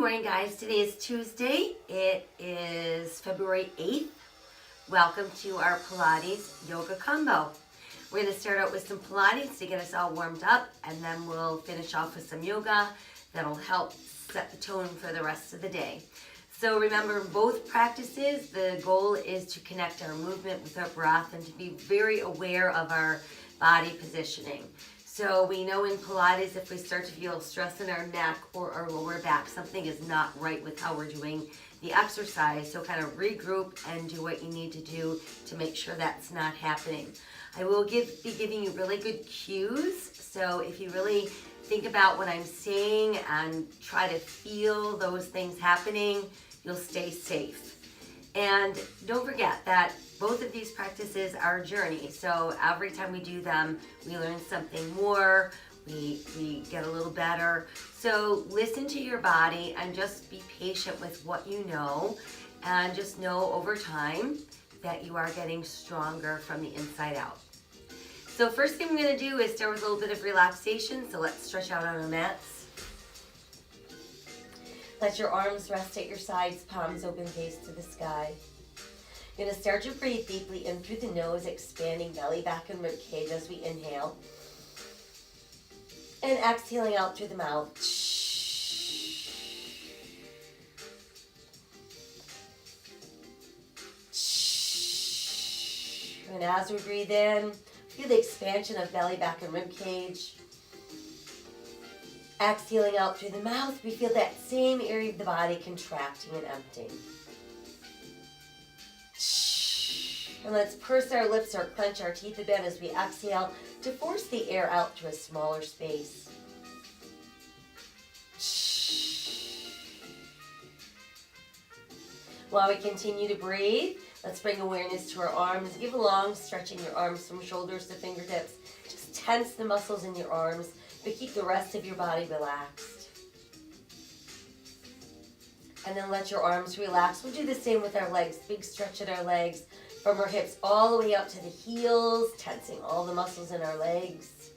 morning, guys. Today is Tuesday. It is February 8th. Welcome to our Pilates yoga combo. We're going to start out with some Pilates to get us all warmed up, and then we'll finish off with some yoga that'll help set the tone for the rest of the day. So remember, both practices, the goal is to connect our movement with our breath and to be very aware of our body positioning. So we know in Pilates, if we start to feel stress in our neck or our lower back, something is not right with how we're doing the exercise. So kind of regroup and do what you need to do to make sure that's not happening. I will be giving you really good cues. So if you really think about what I'm saying and try to feel those things happening, you'll stay safe. And don't forget that both of these practices are a journey. So every time we do them, we learn something more, we get a little better. So listen to your body and just be patient with what you know, and just know over time that you are getting stronger from the inside out. So first thing I'm gonna do is start with a little bit of relaxation. So let's stretch out on our mats. Let your arms rest at your sides, palms open, face to the sky. You're going to start to breathe deeply in through the nose, expanding belly, back, and rib cage as we inhale. And exhaling out through the mouth. And as we breathe in, feel the expansion of belly, back, and rib cage. Exhaling out through the mouth, we feel that same area of the body contracting and emptying. And let's purse our lips or clench our teeth a bit as we exhale to force the air out to a smaller space. While we continue to breathe, let's bring awareness to our arms. Give a long stretching your arms from shoulders to fingertips. Just tense the muscles in your arms, but keep the rest of your body relaxed. And then let your arms relax. We'll do the same with our legs. Big stretch at our legs from our hips all the way up to the heels, tensing all the muscles in our legs.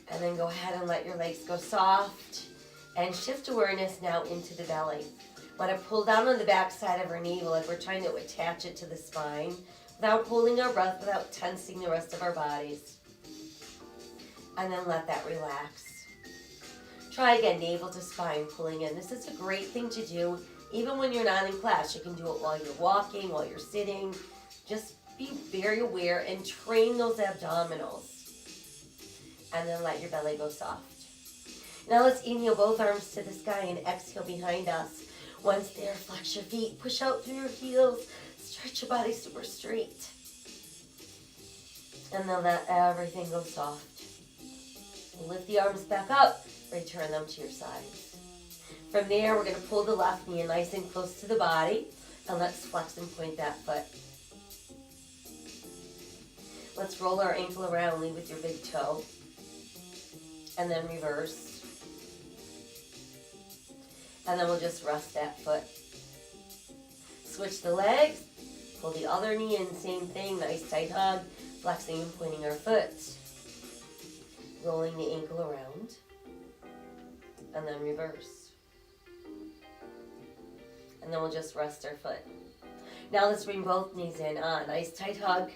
And then go ahead and let your legs go soft and shift awareness now into the belly. Want to pull down on the back side of our navel like we're trying to attach it to the spine without holding our breath, without tensing the rest of our bodies. And then let that relax. Try again, navel to spine, pulling in. This is a great thing to do even when you're not in class. You can do it while you're walking, while you're sitting. Just be very aware and train those abdominals. And then let your belly go soft. Now let's inhale both arms to the sky and exhale behind us. Once there, flex your feet, push out through your heels, stretch your body super straight. And then let everything go soft. Lift the arms back up, return them to your sides. From there, we're going to pull the left knee nice and close to the body, and let's flex and point that foot. Let's roll our ankle around, lead with your big toe, and then reverse. And then we'll just rest that foot. Switch the legs, pull the other knee in, same thing, nice tight hug, flexing and pointing our foot. Rolling the ankle around, and then reverse. And then we'll just rest our foot. Now let's bring both knees in. Nice tight hug.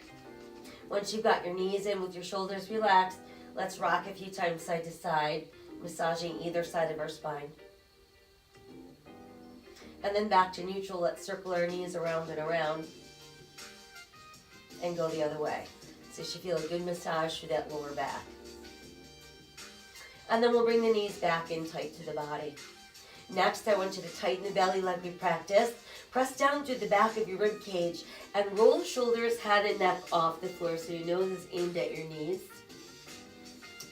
Once you've got your knees in with your shoulders relaxed, let's rock a few times side to side, massaging either side of our spine. And then back to neutral, let's circle our knees around and around and go the other way. So you should feel a good massage through that lower back. And then we'll bring the knees back in tight to the body. Next, I want you to tighten the belly like we practiced. Press down through the back of your rib cage and roll shoulders, head, and neck off the floor so your nose is aimed at your knees.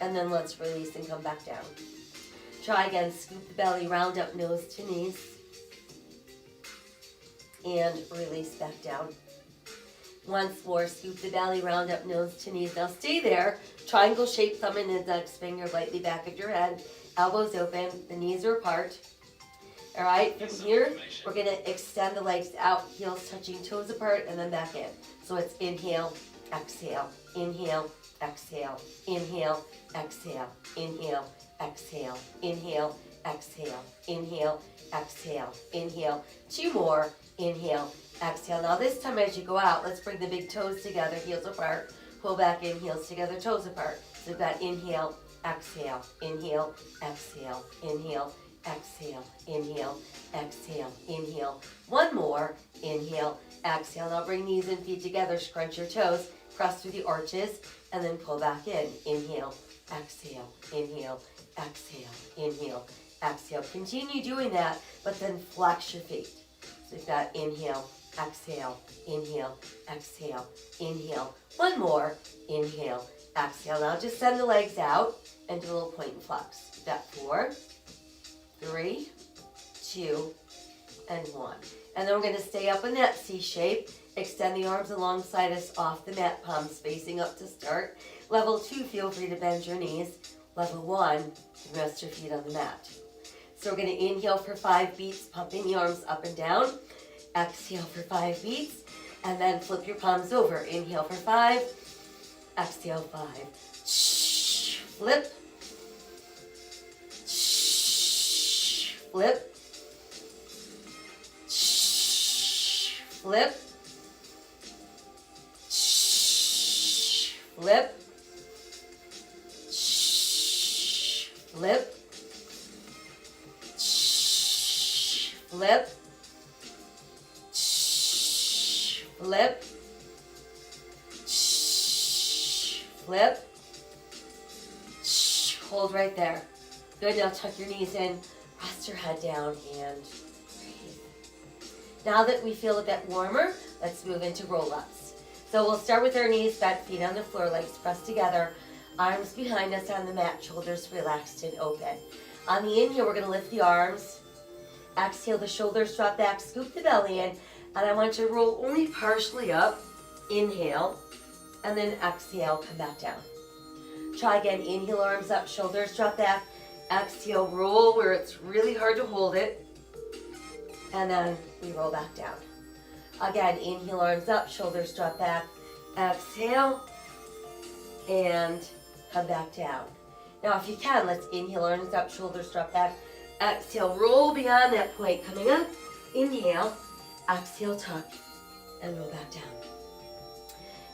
And then let's release and come back down. Try again, scoop the belly, round up nose to knees. And release back down. Once more, scoop the belly, round up nose to knees. Now stay there. Triangle shape, thumb and index finger lightly back of your head. Elbows open, the knees are apart. All right, from here, we're going to extend the legs out, heels touching toes apart, and then back in. So it's inhale, exhale, inhale, exhale, inhale, exhale, inhale, exhale, inhale, exhale, inhale, exhale, inhale. 2 more, inhale, exhale. Now this time as you go out, let's bring the big toes together, heels apart, pull back in, heels together, toes apart. So we've got inhale, exhale, inhale, exhale, inhale, exhale, inhale, exhale, inhale. 1 more, inhale, exhale. Now bring knees and feet together, scrunch your toes, press through the arches, and then pull back in. Inhale, exhale, inhale, exhale, inhale, exhale. Continue doing that, but then flex your feet. So we've got inhale, exhale, inhale, exhale, inhale. 1 more, inhale, exhale. Now just send the legs out and do a little point and flex. We've got 4, 3, 2, and 1. And then we're going to stay up in that C shape. Extend the arms alongside us off the mat, palms facing up to start. Level 2, feel free to bend your knees. Level 1, rest your feet on the mat. So we're going to inhale for 5 beats, pumping the arms up and down. Exhale for 5 beats, and then flip your palms over. Inhale for 5, exhale 5. Flip, flip, flip, flip, flip, flip, flip, flip, hold right there. Good, now tuck your knees in, rest your head down, and breathe. Now that we feel a bit warmer, let's move into roll-ups. So we'll start with our knees bent, feet on the floor, legs pressed together, arms behind us on the mat, shoulders relaxed and open. On the inhale, we're going to lift the arms. Exhale, the shoulders drop back, scoop the belly in, and I want you to roll only partially up. Inhale, and then exhale, come back down. Try again, inhale, arms up, shoulders drop back. Exhale, roll where it's really hard to hold it, and then we roll back down. Again, inhale, arms up, shoulders drop back. Exhale, and come back down. Now if you can, let's inhale, arms up, shoulders drop back. Exhale, roll beyond that point, coming up. Inhale, exhale, tuck, and roll back down.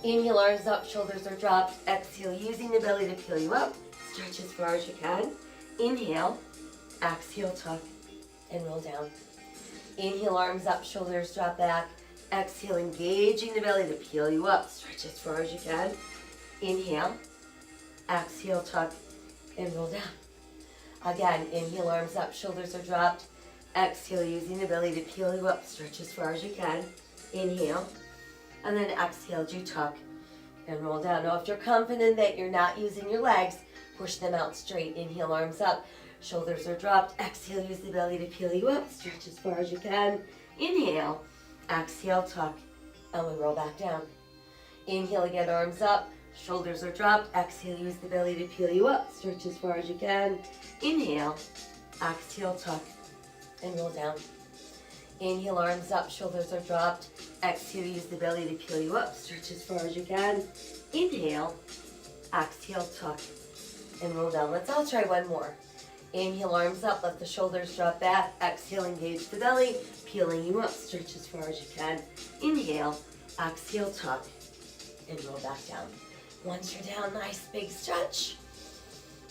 Inhale, arms up, shoulders are dropped. Exhale, using the belly to peel you up. Stretch as far as you can. Inhale, exhale, tuck, and roll down. Inhale, arms up, shoulders drop back. Exhale, engaging the belly to peel you up. Stretch as far as you can. Inhale, exhale, tuck, and roll down. Again, inhale, arms up, shoulders are dropped. Exhale, using the belly to peel you up. Stretch as far as you can. Inhale, and then exhale, you tuck and roll down. Now, if you're confident that you're not using your legs, push them out straight. Inhale, arms up, shoulders are dropped. Exhale, use the belly to peel you up. Stretch as far as you can. Inhale, exhale, tuck, and we roll back down. Inhale again, arms up, shoulders are dropped. Exhale, use the belly to peel you up. Stretch as far as you can. Inhale, exhale, tuck, and roll down. Inhale, arms up, shoulders are dropped. Exhale, use the belly to peel you up. Stretch as far as you can. Inhale, exhale, tuck, and roll down. Let's all try one more. Inhale, arms up, let the shoulders drop back. Exhale, engage the belly, peeling you up. Stretch as far as you can. Inhale, exhale, tuck, and roll back down. Once you're down, nice big stretch.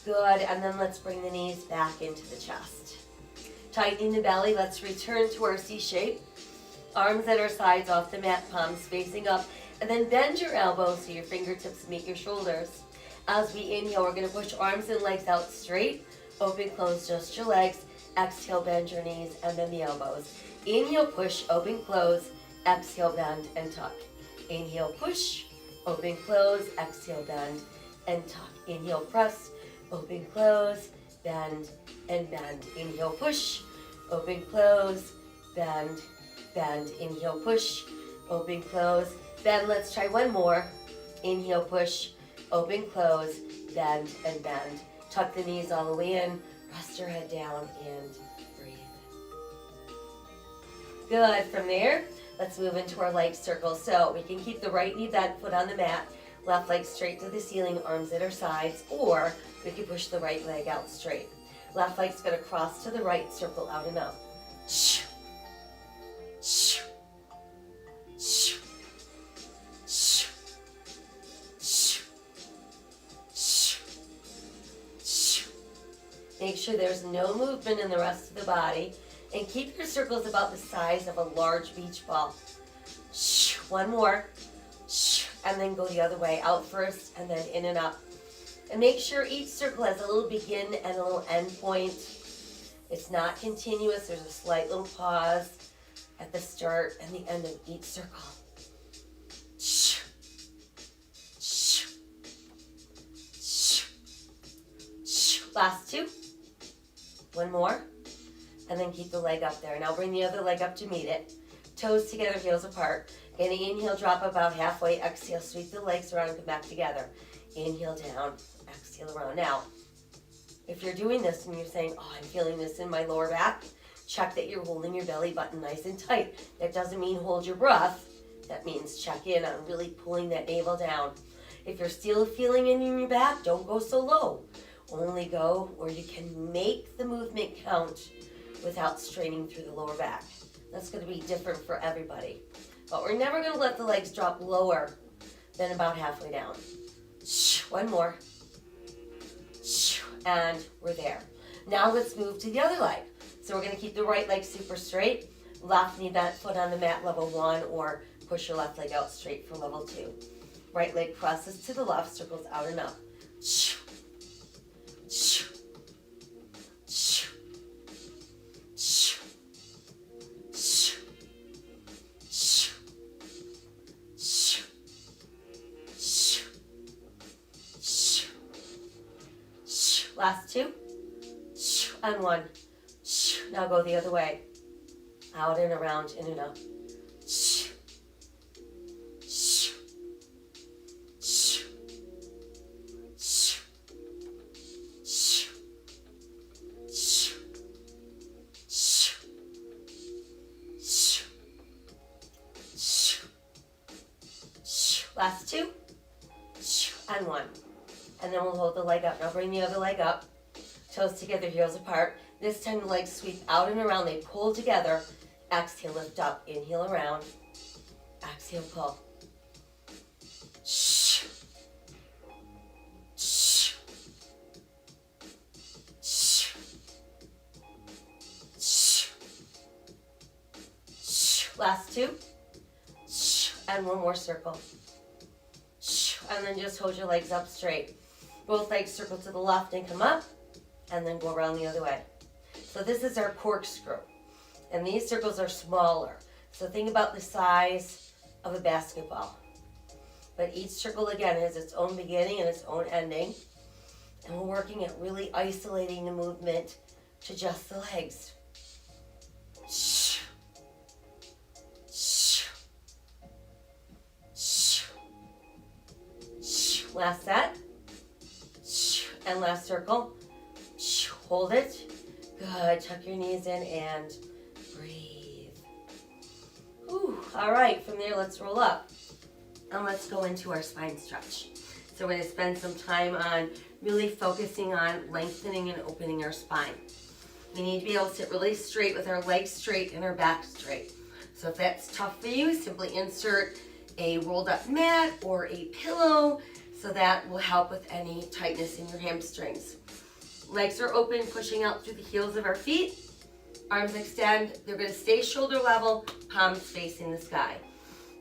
Good, and then let's bring the knees back into the chest. Tightening the belly, let's return to our C shape. Arms at our sides off the mat, palms facing up, and then bend your elbows so your fingertips meet your shoulders. As we inhale, we're going to push arms and legs out straight. Open, close, just your legs. Exhale, bend your knees, and then the elbows. Inhale, push, open, close. Exhale, bend, and tuck. Inhale, push, open, close. Exhale, bend, and tuck. Inhale, press, open, close, bend, and bend. Inhale, push, open, close, bend, bend. Inhale, push, open, close, bend. Let's try one more. Inhale, push, open, close, bend, and bend. Tuck the knees all the way in. Rest your head down and breathe. Good. From there, Let's move into our leg circle. So we can keep the right knee bent, foot on the mat, left leg straight to the ceiling, arms at our sides, or we can push the right leg out straight. Left leg's going to cross to the right, circle out and out. Make sure there's no movement in the rest of the body, and keep your circles about the size of a large beach ball. One more, and then go the other way, out first and then in and up. And make sure each circle has a little begin and a little end point. It's not continuous, there's a slight little pause at the start and the end of each circle. Last two. One more. And then keep the leg up there. Now bring the other leg up to meet it. Toes together, heels apart. Gonna inhale, drop about halfway. Exhale, sweep the legs around and come back together. Inhale down, exhale around. Now, if you're doing this and you're saying, oh, I'm feeling this in my lower back, check that you're holding your belly button nice and tight. That doesn't mean hold your breath. That means check in on really pulling that navel down. If you're still feeling it in your back, don't go so low. Only go where you can make the movement count without straining through the lower back. That's going to be different for everybody. But we're never going to let the legs drop lower than about halfway down. One more. And we're there. Now let's move to the other leg. So we're going to keep the right leg super straight. Left knee bent, foot on the mat, level 1, or push your left leg out straight for level 2. Right leg crosses to the left, circles out and up. Last two, and one. Now go the other way. Out and around, in and up. Last two, and one. And then we'll hold the leg up. Now bring the other leg up. Toes together, heels apart. This time the legs sweep out and around. They pull together. Exhale, lift up. Inhale around. Exhale, pull. Last two. And one more circle. And then just hold your legs up straight. Both legs circle to the left and come up, and then go around the other way. So this is our corkscrew. And these circles are smaller. So think about the size of a basketball. But each circle, again, has its own beginning and its own ending. And we're working at really isolating the movement to just the legs. Last set. And last circle. Hold it. Good. Tuck your knees in and breathe. Whew. All right. From there, let's roll up. And let's go into our spine stretch. So we're going to spend some time on really focusing on lengthening and opening our spine. We need to be able to sit really straight with our legs straight and our back straight. So if that's tough for you, simply insert a rolled up mat or a pillow, so that will help with any tightness in your hamstrings. Legs are open, pushing out through the heels of our feet. Arms extend. They're going to stay shoulder level, palms facing the sky.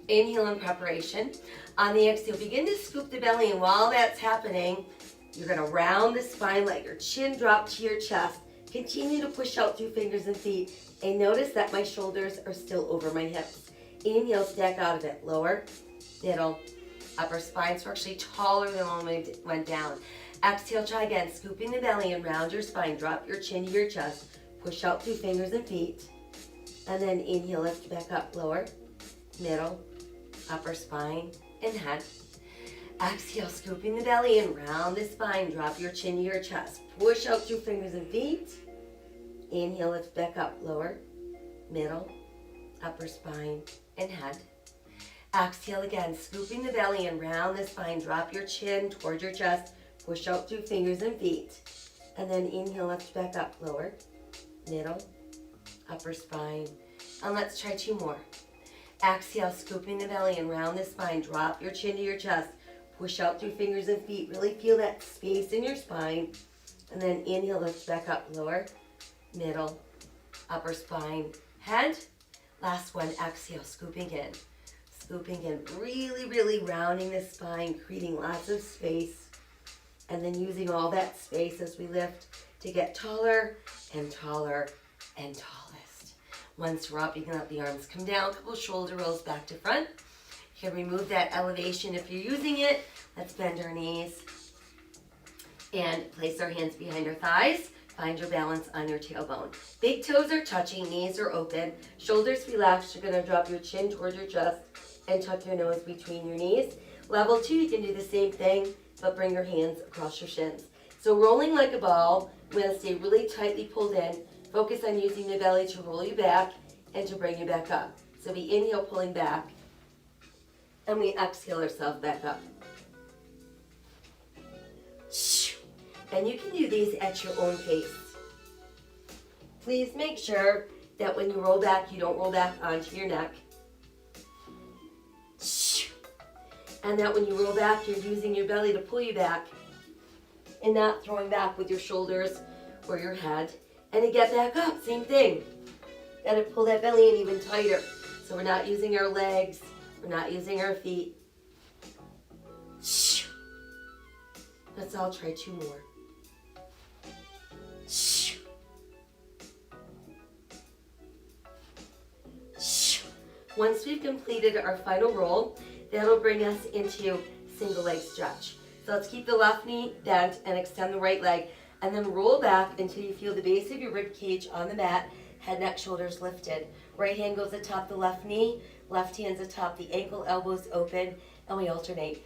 Inhale in preparation. On the exhale, begin to scoop the belly, and while that's happening, you're going to round the spine, let your chin drop to your chest. Continue to push out through fingers and feet, and notice that my shoulders are still over my hips. Inhale, stack out of it. Lower, middle, upper spines are actually taller than when we went down. Exhale, try again, scooping the belly and round your spine. Drop your chin to your chest. Push out through fingers and feet. And then inhale, lift back up. Lower, middle, upper spine, and head. Exhale, scooping the belly and round the spine. Drop your chin to your chest. Push out through fingers and feet. Inhale, lift back up. Lower, middle, upper spine, and head. Exhale again, scooping the belly and round the spine. Drop your chin towards your chest. Push out through fingers and feet. And then inhale, lift back up. Lower, middle, upper spine. And let's try 2 more. Exhale, scooping the belly and round the spine. Drop your chin to your chest. Push out through fingers and feet. Really feel that space in your spine. And then inhale, lift back up. Lower, middle, upper spine, head. Last one, exhale, scooping in. Scooping in, really, really rounding the spine, creating lots of space. And then using all that space as we lift to get taller and taller and tallest. Once we're up, you can let the arms come down, a couple shoulder rolls back to front. You can remove that elevation if you're using it. Let's bend our knees and place our hands behind our thighs. Find your balance on your tailbone. Big toes are touching, knees are open, shoulders relaxed. You're gonna drop your chin towards your chest and tuck your nose between your knees. Level 2, you can do the same thing, but bring your hands across your shins. So rolling like a ball, we're gonna stay really tightly pulled in. Focus on using the belly to roll you back and to bring you back up. So we inhale, pulling back, and we exhale ourselves back up. And you can do these at your own pace. Please make sure that when you roll back, you don't roll back onto your neck. And that when you roll back, you're using your belly to pull you back and not throwing back with your shoulders or your head. And to get back up, same thing. Got to pull that belly in even tighter. So we're not using our legs, we're not using our feet. Let's all try 2 more. Once we've completed our final roll, that'll bring us into single leg stretch. So let's keep the left knee bent and extend the right leg, and then roll back until you feel the base of your rib cage on the mat, head, neck, shoulders lifted. Right hand goes atop the left knee, left hand's atop the ankle, elbows open, and we alternate.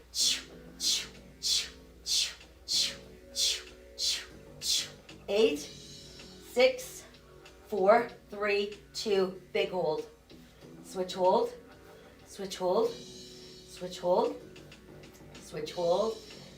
8, 6, 4, 3, 2, big hold. Switch hold, switch hold, switch hold, switch hold,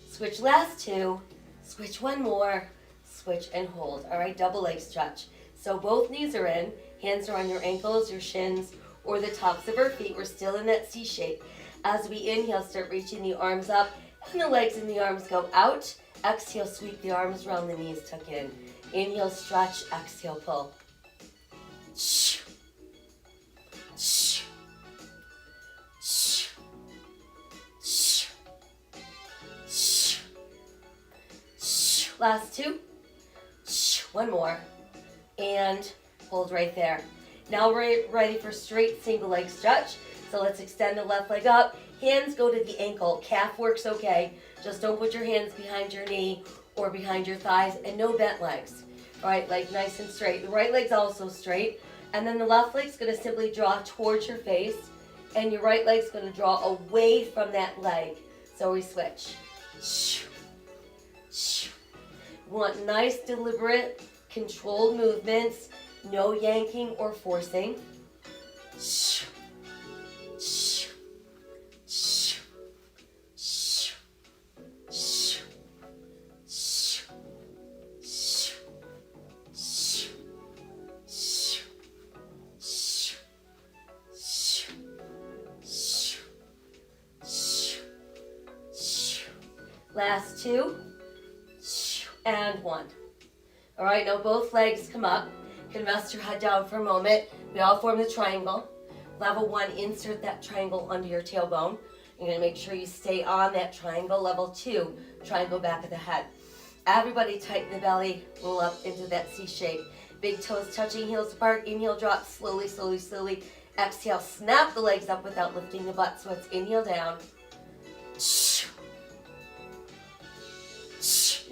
switch last 2, switch 1 more, switch and hold. All right, double leg stretch. So both knees are in, hands are on your ankles, your shins, or the tops of our feet. We're still in that C shape. As we inhale, start reaching the arms up, and the legs and the arms go out. Exhale, sweep the arms around the knees, tuck in. Inhale, stretch, exhale, pull. Last 2. 1 more. And hold right there. Now we're ready for straight single leg stretch. So let's extend the left leg up. Hands go to the ankle. Calf works okay. Just don't put your hands behind your knee or behind your thighs, and no bent legs. All right, leg nice and straight. The right leg's also straight. And then the left leg's going to simply draw towards your face, and your right leg's going to draw away from that leg. So we switch. We want nice, deliberate, controlled movements. No yanking or forcing. Last 2, and 1. All right, now both legs come up. You can rest your head down for a moment. We all form the triangle. Level 1, insert that triangle under your tailbone. You're gonna make sure you stay on that triangle. Level 2, triangle back of the head. Everybody tighten the belly, roll up into that C shape. Big toes touching, heels apart. Inhale, drop slowly, slowly, slowly. Exhale, snap the legs up without lifting the butt. So it's inhale down.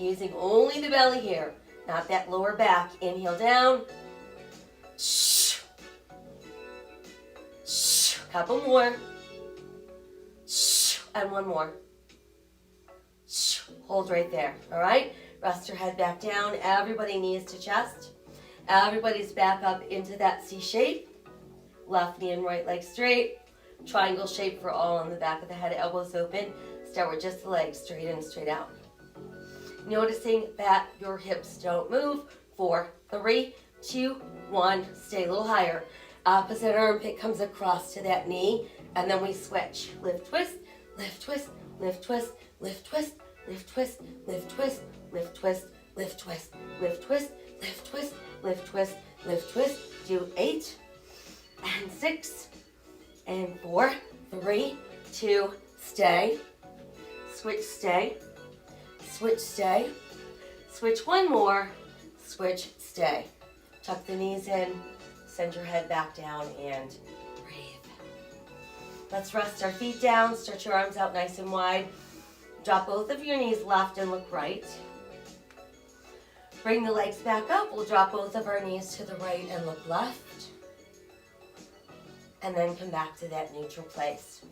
Using only the belly here, not that lower back. Inhale down. Couple more. And 1 more. Hold right there, all right? Rest your head back down. Everybody knees to chest. Everybody's back up into that C shape. Left knee and right leg straight. Triangle shape for all on the back of the head, elbows open. Start with just the legs, straight in, straight out. Noticing that your hips don't move. 4, 3, 2, 1. Stay a little higher. Opposite armpit comes across to that knee, and then we switch. Lift, twist, lift, twist, lift, twist, lift, twist, lift, twist, lift, twist, lift, twist, lift, twist, lift, twist, lift, twist, lift, twist, lift, twist. Do 8 and 6 and 4, 3, 2, stay. Switch, stay. Switch, stay. Switch one more. Switch, stay. Tuck the knees in. Send your head back down and breathe. Let's rest our feet down. Stretch your arms out nice and wide. Drop both of your knees left and look right. Bring the legs back up. We'll drop both of our knees to the right and look left. And then come back to that neutral place.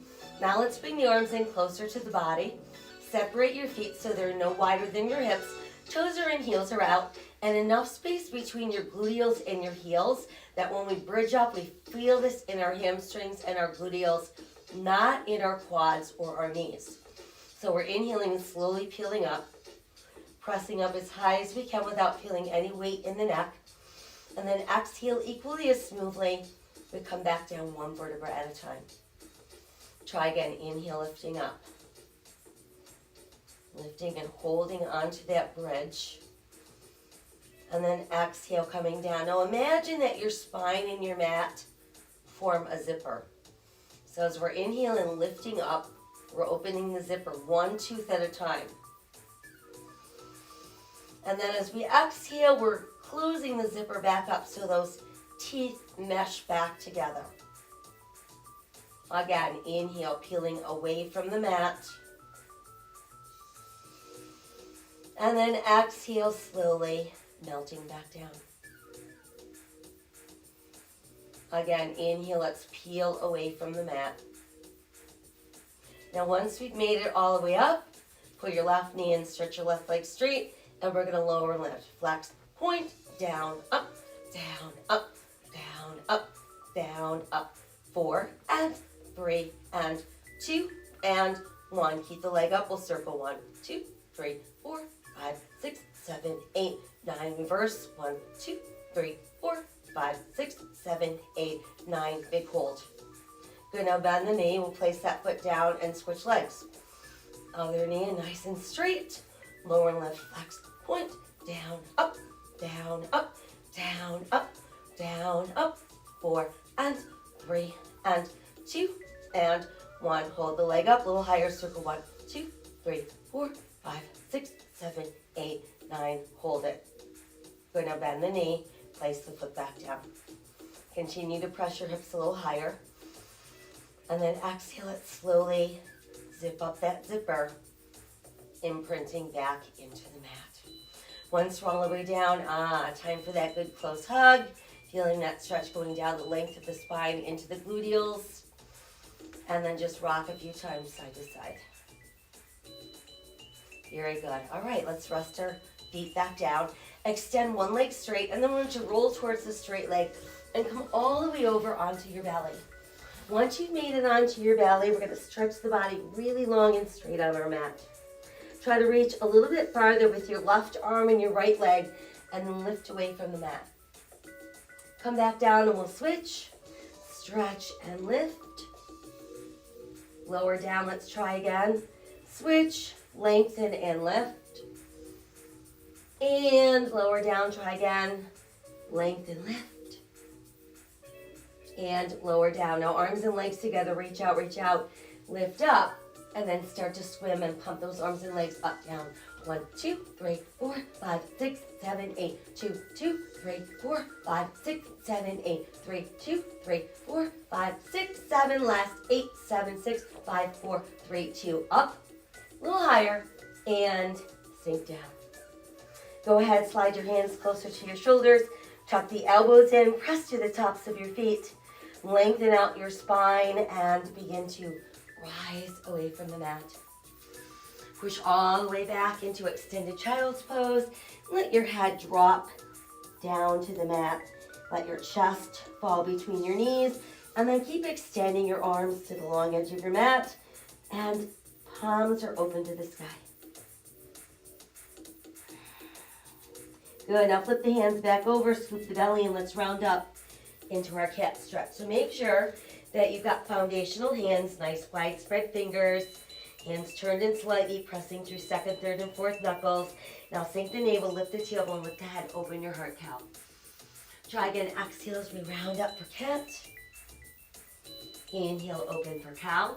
Now let's bring the arms in closer to the body. Separate your feet so they're no wider than your hips. Toes are in, heels are out. And enough space between your gluteals and your heels that when we bridge up, we feel this in our hamstrings and our gluteals, not in our quads or our knees. So we're inhaling and slowly peeling up, pressing up as high as we can without feeling any weight in the neck. And then exhale equally as smoothly. We come back down one vertebra at a time. Try again, inhale, lifting up. Lifting and holding onto that bridge. And then exhale, coming down. Now imagine that your spine and your mat form a zipper. So as we're inhaling, lifting up, we're opening the zipper one tooth at a time. And then as we exhale, we're closing the zipper back up so those teeth mesh back together. Again, inhale, peeling away from the mat. And then exhale, slowly melting back down. Again, inhale, let's peel away from the mat. Now once we've made it all the way up, put your left knee in, stretch your left leg straight, and we're going to lower and lift. Flex, point, down, up, down, up, down, up, down, up. 4 and 3 and 2 and 1. Keep the leg up. We'll circle 1, 2, 3, 4, 5, 6, 7, 8, 9. Reverse. 1, 2, 3, 4, 5, 6, 7, 8, 9. Big hold. Good. Now bend the knee. We'll place that foot down and switch legs. Other knee nice and straight. Lower and lift. Flex. Point. Down. Up. Down. Up. Down. Up. Down. Up. 4 and 3 and 2 and 1. Hold the leg up. A little higher. Circle 1, 2, 3, 4, 5, 6, 7, 8, 9. Hold it. Good. Now bend the knee. Place the foot back down. Continue to press your hips a little higher. And then exhale it slowly. Zip up that zipper. Imprinting back into the mat. Once we're all the way down, time for that good close hug. Feeling that stretch going down the length of the spine into the gluteals. And then just rock a few times side to side. Very good. All right, let's rest our feet back down. Extend one leg straight, and then we're going to roll towards the straight leg and come all the way over onto your belly. Once you've made it onto your belly, we're going to stretch the body really long and straight on our mat. Try to reach a little bit farther with your left arm and your right leg, and then lift away from the mat. Come back down and we'll switch. Stretch and lift. Lower down, let's try again. Switch, lengthen and lift. And lower down, try again. Lengthen, lift. And lower down. Now arms and legs together, reach out, lift up, and then start to swim and pump those arms and legs up, down. 1, 2, 3, 4, 5, 6, 7, 8. 2, 2, 3, 4, 5, 6, 7, 8. 3, 2, 3, 4, 5, 6, 7. Last 8, 7, 6, 5, 4, 3, 2. Up, a little higher, and sink down. Go ahead, slide your hands closer to your shoulders. Tuck the elbows in, press to the tops of your feet. Lengthen out your spine and begin to rise away from the mat. Push all the way back into extended child's pose. Let your head drop down to the mat. Let your chest fall between your knees. And then keep extending your arms to the long edge of your mat, and palms are open to the sky. Good, now flip the hands back over, scoop the belly, and let's round up into our cat stretch. So make sure that you've got foundational hands, nice wide spread fingers, hands turned in slightly, pressing through second, third, and fourth knuckles. Now sink the navel, lift the tailbone, lift the head, open your heart cow. Try again, exhale as we round up for cat. Inhale, open for cow.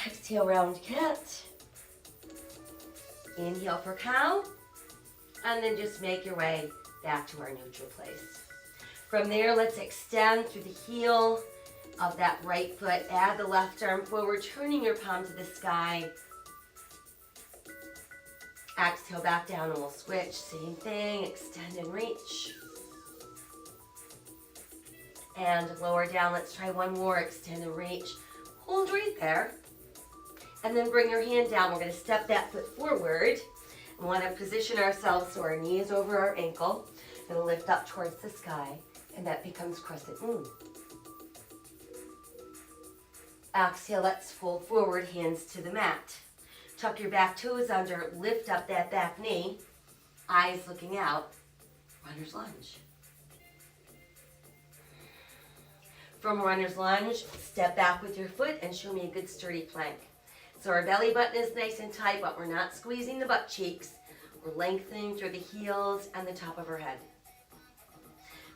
Exhale, round cat. Inhale for cow. And then just make your way back to our neutral place. From there, let's extend through the heel of that right foot. Add the left arm forward, turning your palm to the sky. Exhale back down and we'll switch. Same thing, extend and reach. And lower down, let's try one more, extend and reach. Hold right there. And then bring your hand down. We're gonna step that foot forward. We wanna position ourselves so our knee is over our ankle. Gonna lift up towards the sky, and that becomes crescent moon. Exhale, let's fold forward, hands to the mat. Tuck your back toes under, lift up that back knee, eyes looking out, runner's lunge. From runner's lunge, step back with your foot and show me a good sturdy plank. So our belly button is nice and tight, but we're not squeezing the butt cheeks. We're lengthening through the heels and the top of our head.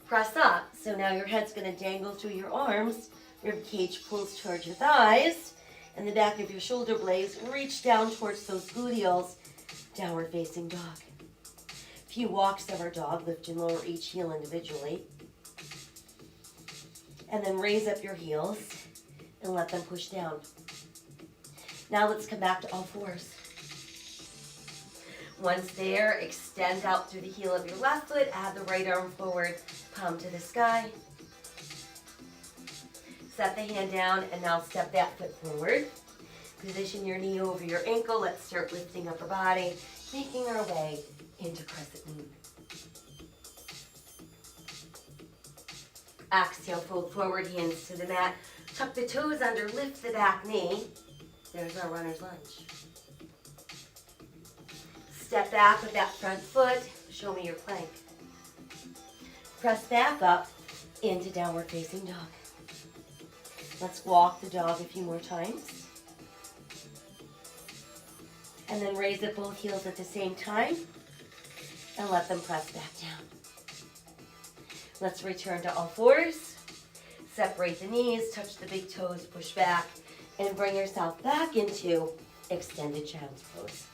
Press up, so now your head's gonna dangle through your arms, rib cage pulls towards your thighs, and the back of your shoulder blades reach down towards those gluteals, downward facing dog. A few walks of our dog, lift and lower each heel individually. And then raise up your heels and let them push down. Now let's come back to all fours. Once there, extend out through the heel of your left foot, add the right arm forward, palm to the sky. Set the hand down and now step that foot forward. Position your knee over your ankle. Let's start lifting up our body, making our way into crescent moon. Exhale, fold forward, hands to the mat. Tuck the toes under, lift the back knee. There's our runner's lunge. Step back with that front foot. Show me your plank. Press back up into downward facing dog. Let's walk the dog a few more times. And then raise up both heels at the same time and let them press back down. Let's return to all fours. Separate the knees, touch the big toes, push back, and bring yourself back into extended child's pose.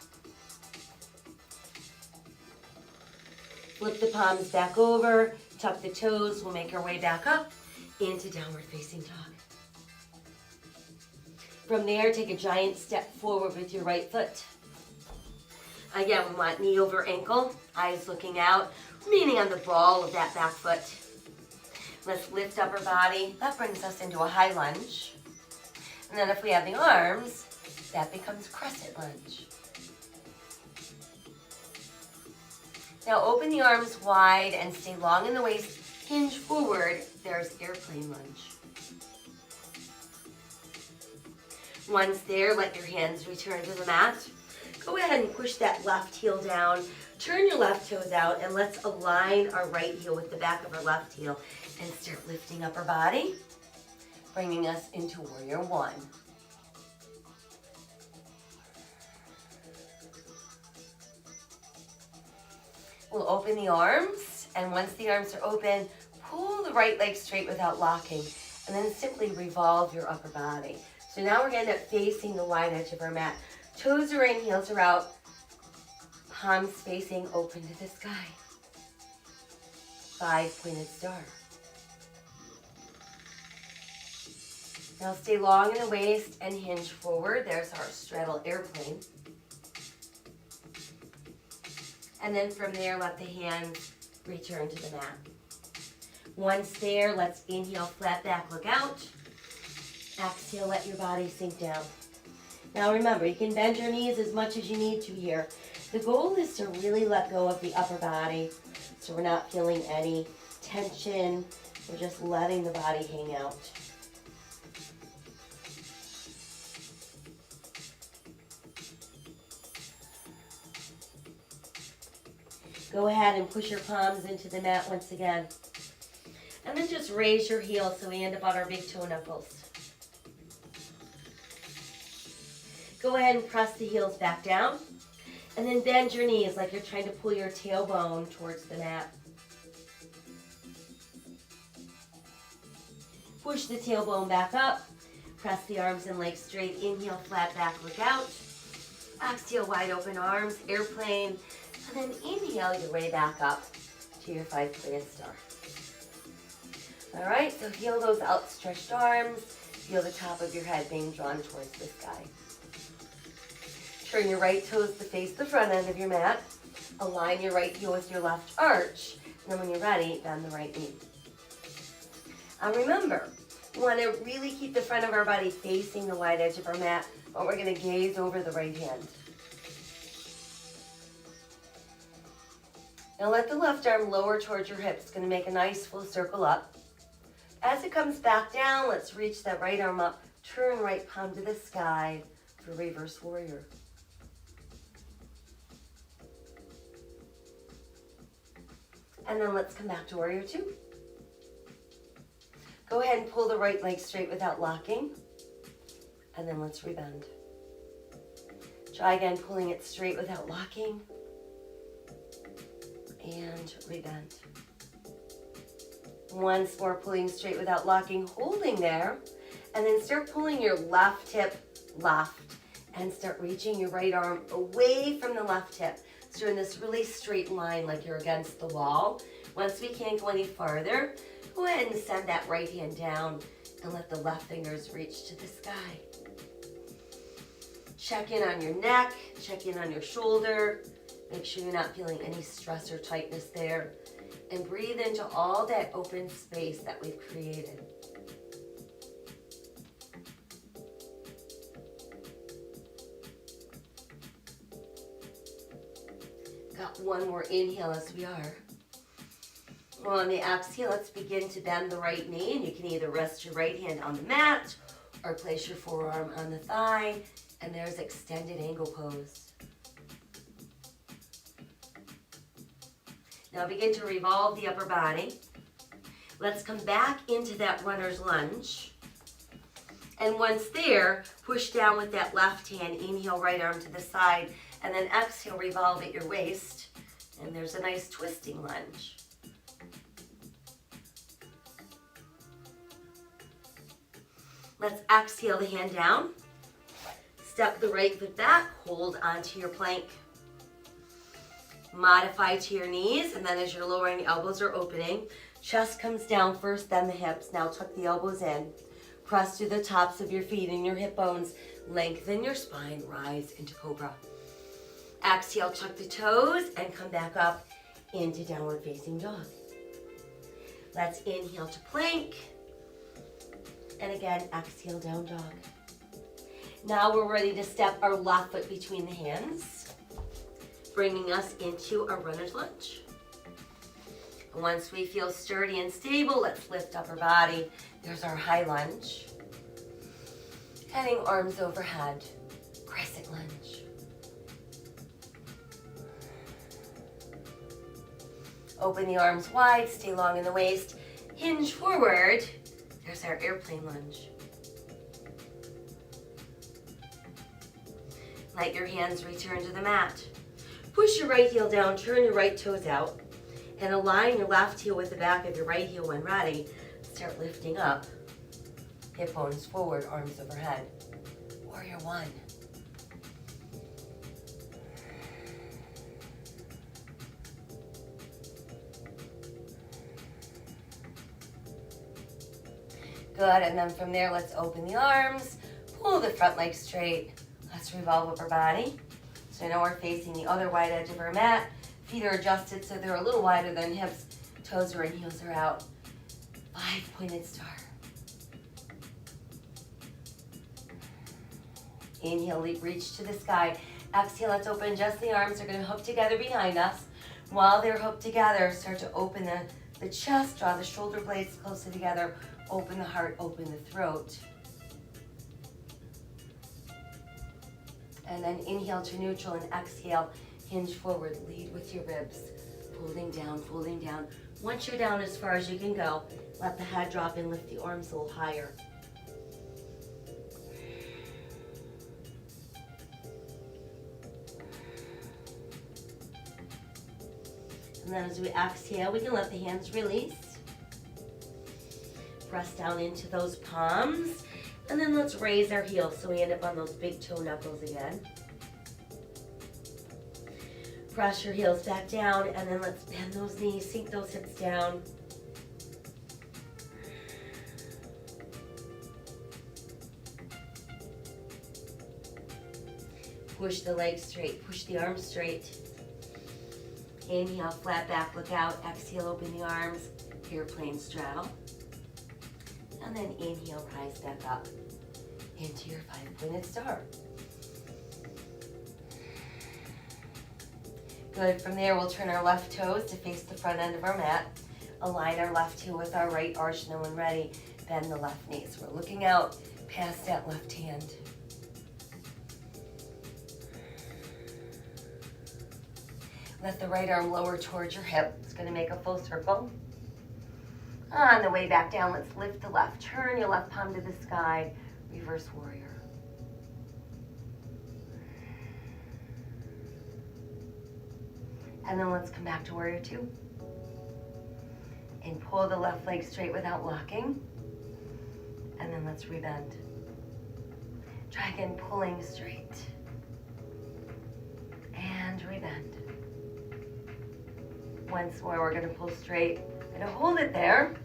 Flip the palms back over, tuck the toes. We'll make our way back up into downward facing dog. From there, take a giant step forward with your right foot. Again, we want knee over ankle, eyes looking out, remaining on the ball of that back foot. Let's lift up our body. That brings us into a high lunge. And then if we have the arms, that becomes crescent lunge. Now open the arms wide and stay long in the waist. Hinge forward. There's airplane lunge. Once there, let your hands return to the mat. Go ahead and push that left heel down. Turn your left toes out and let's align our right heel with the back of our left heel and start lifting up our body, bringing us into warrior one. We'll open the arms, and once the arms are open, pull the right leg straight without locking, and then simply revolve your upper body. So now we're going to end up facing the wide edge of our mat. Toes are in, heels are out, palms facing open to the sky. 5-pointed star. Now stay long in the waist and hinge forward. There's our straddle airplane. And then from there, let the hands return to the mat. Once there, let's inhale, flat back, look out. Exhale, let your body sink down. Now remember, you can bend your knees as much as you need to here. The goal is to really let go of the upper body so we're not feeling any tension We're just letting the body hang out. Go ahead and push your palms into the mat once again. And then just raise your heels so we end up on our big toe knuckles. Go ahead and press the heels back down. And then bend your knees like you're trying to pull your tailbone towards the mat. Push the tailbone back up. Press the arms and legs straight. Inhale, flat back, look out. Exhale, wide open arms, airplane. And then inhale your way back up to your 5-pointed star. All right, so feel those outstretched arms. Feel the top of your head being drawn towards the sky. Turn your right toes to face the front end of your mat. Align your right heel with your left arch. And then when you're ready, bend the right knee. And remember, we want to really keep the front of our body facing the wide edge of our mat, but we're going to gaze over the right hand. Now let the left arm lower towards your hips. It's going to make a nice full circle up. As it comes back down, let's reach that right arm up. Turn right palm to the sky for reverse warrior. And then let's come back to warrior two. Go ahead and pull the right leg straight without locking. And then let's rebend. Try again, pulling it straight without locking. And rebend. Once more, pulling straight without locking, holding there. And then start pulling your left hip left. And start reaching your right arm away from the left hip. So you're in this really straight line like you're against the wall. Once we can't go any farther, go ahead and send that right hand down and let the left fingers reach to the sky. Check in on your neck, check in on your shoulder. Make sure you're not feeling any stress or tightness there. And breathe into all that open space that we've created. Got one more inhale as we are. Well, on the exhale, let's begin to bend the right knee. And you can either rest your right hand on the mat or place your forearm on the thigh. And there's extended angle pose. Now begin to revolve the upper body. Let's come back into that runner's lunge. And once there, push down with that left hand. Inhale, right arm to the side. And then exhale, revolve at your waist. And there's a nice twisting lunge. Let's exhale the hand down. Step the right foot back. Hold onto your plank. Modify to your knees. And then as you're lowering, the elbows are opening. Chest comes down first, then the hips. Now tuck the elbows in. Press to the tops of your feet and your hip bones. Lengthen your spine. Rise into cobra. Exhale, tuck the toes and come back up into downward facing dog. Let's inhale to plank. And again, exhale, down dog. Now we're ready to step our left foot between the hands, bringing us into a runner's lunge. Once we feel sturdy and stable, let's lift up our body. There's our high lunge. Heading arms overhead, crescent lunge. Open the arms wide, stay long in the waist. Hinge forward. There's our airplane lunge. Let your hands return to the mat. Push your right heel down, turn your right toes out, and align your left heel with the back of your right heel when ready. Start lifting up. Hip bones forward, arms overhead. Warrior one. Good, and then from there, let's open the arms, pull the front leg straight. Let's revolve upper body. So now we're facing the other wide edge of our mat. Feet are adjusted so they're a little wider than hips. Toes are in, heels are out. 5-pointed star. Inhale, reach to the sky. Exhale, let's open just the arms. They're going to hook together behind us. While they're hooked together, start to open the the chest, draw the shoulder blades closer together, open the heart, open the throat. And then inhale to neutral and exhale, hinge forward, lead with your ribs, folding down, folding down. Once you're down as far as you can go, let the head drop and lift the arms a little higher. And then as we exhale, we can let the hands release. Press down into those palms. And then let's raise our heels so we end up on those big toe knuckles again. Press your heels back down, and then let's bend those knees, sink those hips down. Push the legs straight, push the arms straight. Inhale, flat back, look out. Exhale, open the arms, airplane straddle. And then inhale, rise back up into your 5-pointed star. Good. From there, we'll turn our left toes to face the front end of our mat. Align our left heel with our right arch, and then when ready, bend the left knee. So we're looking out past that left hand. Let the right arm lower towards your hip. It's going to make a full circle. On the way back down, let's lift the left. Turn your left palm to the sky. Reverse warrior. And then let's come back to warrior 2. And pull the left leg straight without locking. And then let's rebend. Try again, pulling straight. And rebend. Once more, we're going to pull straight. We're going to hold it there.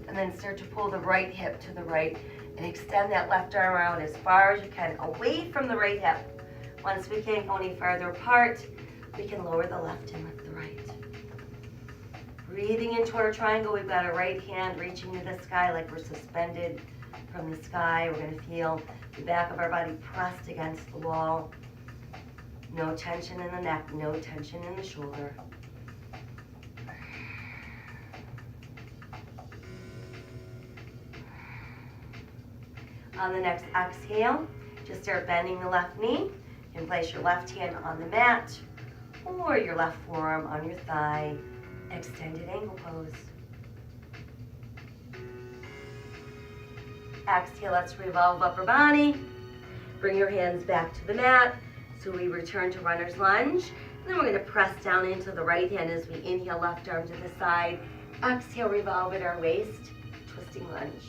And then start to pull the right hip to the right. And extend that left arm out as far as you can, away from the right hip. Once we can't go any farther apart, we can lower the left and lift the right. Breathing into our triangle, we've got our right hand reaching to the sky like we're suspended from the sky. We're going to feel the back of our body pressed against the wall. No tension in the neck, no tension in the shoulder. On the next exhale, just start bending the left knee. You can place your left hand on the mat or your left forearm on your thigh. Extended angle pose. Exhale, let's revolve upper body. Bring your hands back to the mat. So we return to runner's lunge. And then we're going to press down into the right hand as we inhale, left arm to the side. Exhale, revolve at our waist. Twisting lunge.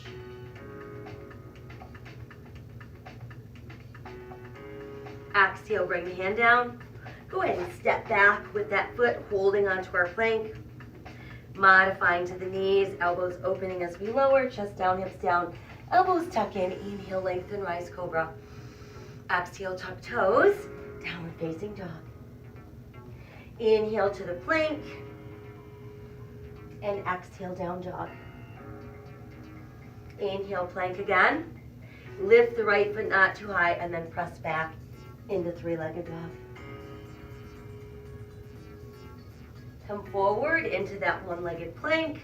Exhale, bring the hand down. Go ahead and step back with that foot, holding onto our plank. Modifying to the knees, elbows opening as we lower, chest down, hips down, elbows tuck in. Inhale, lengthen, rise, cobra. Exhale, tuck toes, downward facing dog. Inhale to the plank, and exhale, down dog. Inhale, plank again. Lift the right foot not too high, and then press back into three-legged dog. Come forward into that one-legged plank.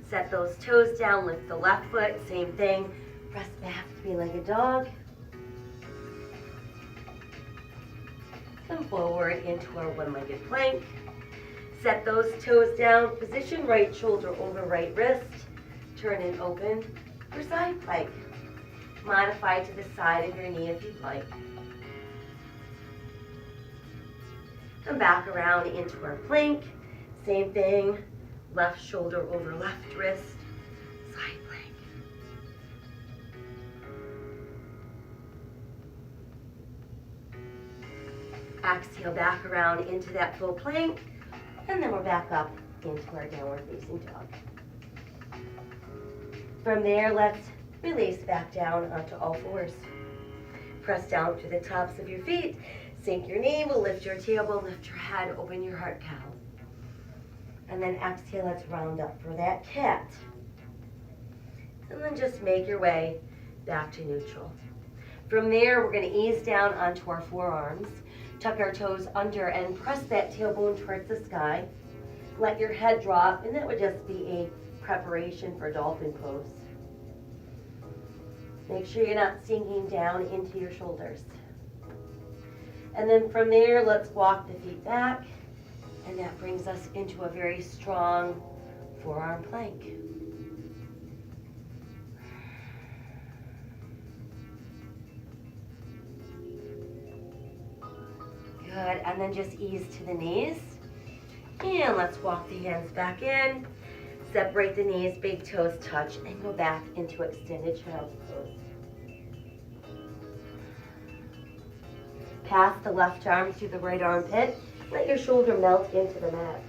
Set those toes down, lift the left foot, same thing. Press back, three-legged dog. Come forward into our one-legged plank. Set those toes down, position right shoulder over right wrist. Turn and open for side plank. Modify to the side of your knee if you'd like. Come back around into our plank. Same thing, left shoulder over left wrist, side plank. Exhale, back around into that full plank, and then we're back up into our downward facing dog. From there, let's release back down onto all fours. Press down to the tops of your feet, sink your knee, we'll lift your tailbone, lift your head, open your heart cow. And then exhale, let's round up for that cat. And then just make your way back to neutral. From there, we're going to ease down onto our forearms. Tuck our toes under and press that tailbone towards the sky. let your head drop, and that would just be a preparation for dolphin pose. Make sure you're not sinking down into your shoulders. And then from there, let's walk the feet back, and that brings us into a very strong forearm plank. Good, and then just ease to the knees. And let's walk the hands back in. Separate the knees, big toes touch, and go back into extended child's pose. Pass the left arm through the right armpit. Let your shoulder melt into the mat.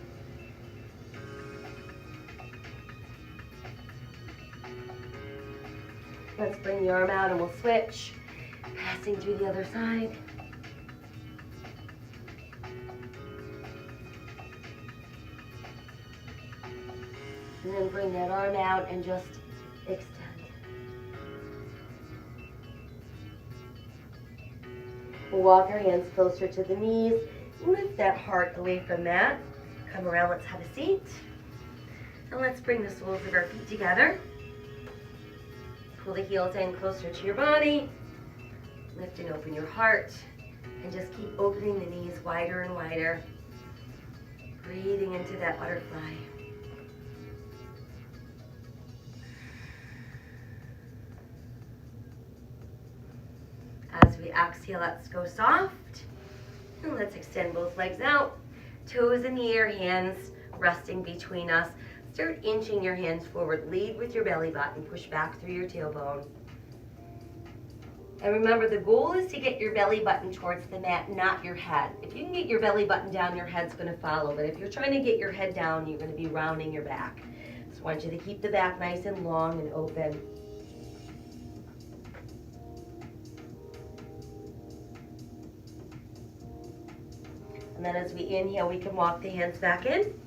Let's bring the arm out and we'll switch. Passing through the other side. And then bring that arm out and just extend. We'll walk our hands closer to the knees. Lift that heart away from that. Come around, let's have a seat. And let's bring the soles of our feet together. Pull the heels in closer to your body. Lift and open your heart. And just keep opening the knees wider and wider. Breathing into that butterfly. As we exhale, let's go soft. And let's extend both legs out. Toes in the air, hands resting between us. Start inching your hands forward. Lead with your belly button. Push back through your tailbone. And remember, the goal is to get your belly button towards the mat, not your head. If you can get your belly button down, your head's going to follow. But if you're trying to get your head down, you're going to be rounding your back. So I want you to keep the back nice and long and open. And then as we inhale, we can walk the hands back in.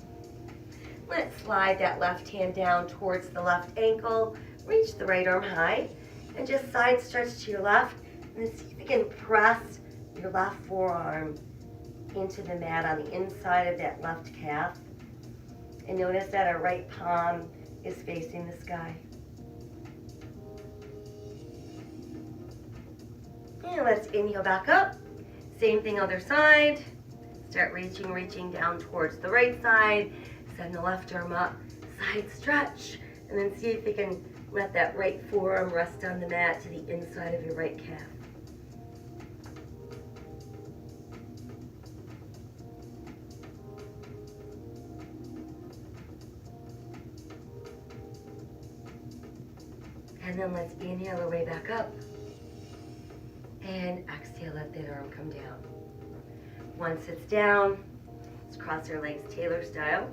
Let's slide that left hand down towards the left ankle. Reach the right arm high and just side stretch to your left. And then see if you can press your left forearm into the mat on the inside of that left calf. And notice that our right palm is facing the sky. And let's inhale back up. Same thing other side. Start reaching down towards the right side. Send the left arm up, side stretch, and then see if you can let that right forearm rest on the mat to the inside of your right calf. And then let's inhale our way back up. And exhale, let that arm come down. Once it's down, let's cross our legs tailor style.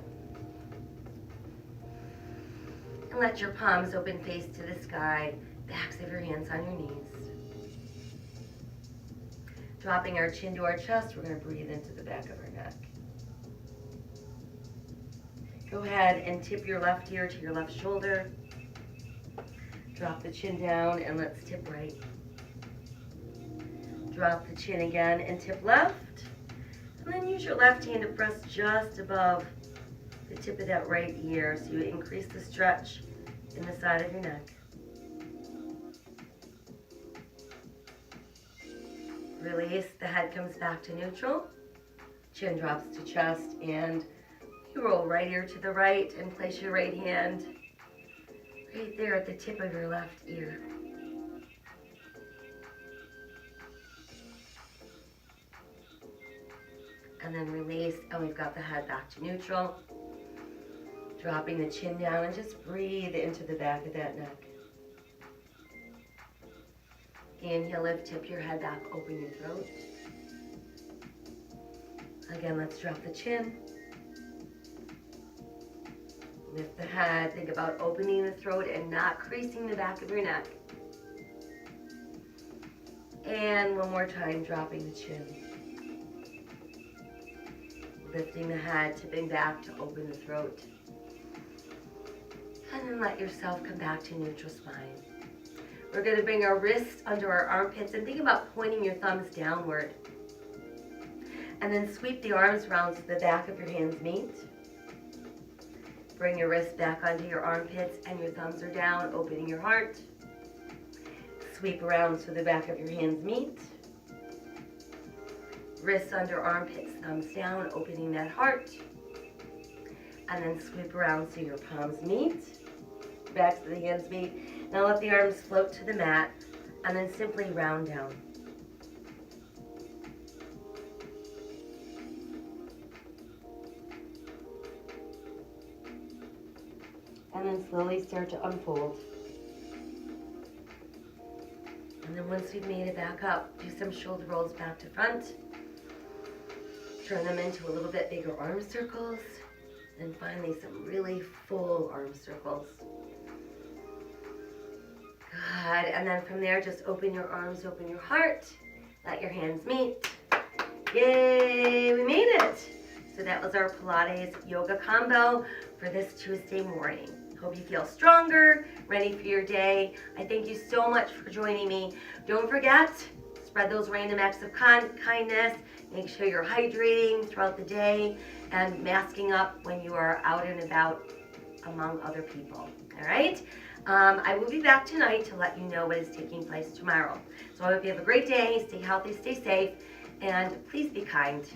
And let your palms open face to the sky, backs of your hands on your knees. Dropping our chin to our chest, we're going to breathe into the back of our neck. Go ahead and tip your left ear to your left shoulder. Drop the chin down and let's tip right. Drop the chin again and tip left. And then use your left hand to press just above the tip of that right ear so you increase the stretch in the side of your neck. Release, the head comes back to neutral. Chin drops to chest and you roll right ear to the right and place your right hand right there at the tip of your left ear. And then release, and we've got the head back to neutral. Dropping the chin down and just breathe into the back of that neck. Inhale, lift, tip your head back, open your throat. Again, let's drop the chin. Lift the head, think about opening the throat and not creasing the back of your neck. And one more time, dropping the chin. Lifting the head, tipping back to open the throat. And then let yourself come back to neutral spine. We're going to bring our wrists under our armpits and think about pointing your thumbs downward. And then sweep the arms around so the back of your hands meet. Bring your wrists back onto your armpits and your thumbs are down, opening your heart. Sweep around so the back of your hands meet. Wrists under armpits, thumbs down, opening that heart. And then sweep around so your palms meet. Back to the hands meet. Now let the arms float to the mat and then simply round down. And then slowly start to unfold. And then once we've made it back up, do some shoulder rolls back to front. Turn them into a little bit bigger arm circles. And finally some really full arm circles. Good. And then from there, just open your arms, open your heart. Let your hands meet. Yay, we made it. So that was our Pilates yoga combo for this Tuesday morning. Hope you feel stronger, ready for your day. I thank you so much for joining me. Don't forget, spread those random acts of kindness. Make sure you're hydrating throughout the day and masking up when you are out and about among other people. All right? I will be back tonight to let you know what is taking place tomorrow. So I hope you have a great day. Stay healthy, stay safe, and please be kind.